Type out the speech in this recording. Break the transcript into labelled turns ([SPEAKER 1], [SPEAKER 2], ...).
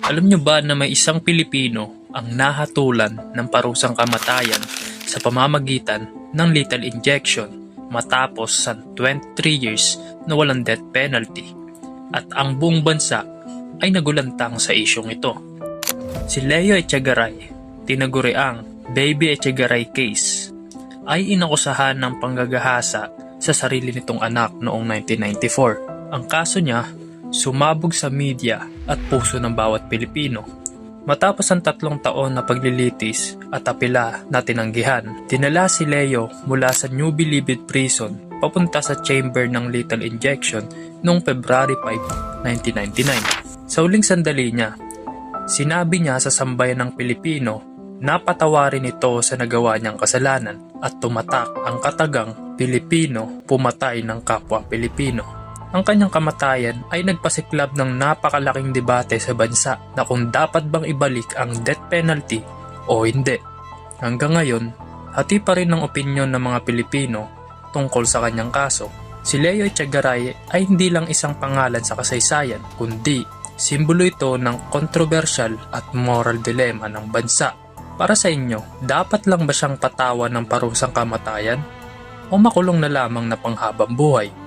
[SPEAKER 1] Alam nyo ba na may isang Pilipino ang nahatulan ng parusang kamatayan sa pamamagitan ng lethal injection matapos sa 23 years na walang death penalty, at ang buong bansa ay nagulantang sa isyong ito? Si Leo Echegaray, tinaguriang Baby Echegaray case, ay inakusahan ng panggagahasa sa sarili nitong anak noong 1994. Ang kaso niya sumabog sa media at puso ng bawat Pilipino. Matapos ang 3 taon na paglilitis at apela na tinanggihan, dinala si Leo mula sa New Bilibid Prison papunta sa chamber ng lethal injection noong February 5, 1999. Sa uling sandali niya, sinabi niya sa sambayan ng Pilipino na patawarin ito sa nagawa niyang kasalanan at tumatak ang katagang Pilipino pumatay ng kapwa Pilipino. Ang kanyang kamatayan ay nagpasiklab ng napakalaking debate sa bansa na kung dapat bang ibalik ang death penalty o hindi. Hanggang ngayon, hati pa rin ang opinyon ng mga Pilipino tungkol sa kanyang kaso. Si Leo Echegaray ay hindi lang isang pangalan sa kasaysayan, kundi simbolo ito ng kontrobersyal at moral dilemma ng bansa. Para sa inyo, dapat lang ba siyang patawan ng parusang kamatayan o makulong na lamang na panghabang buhay?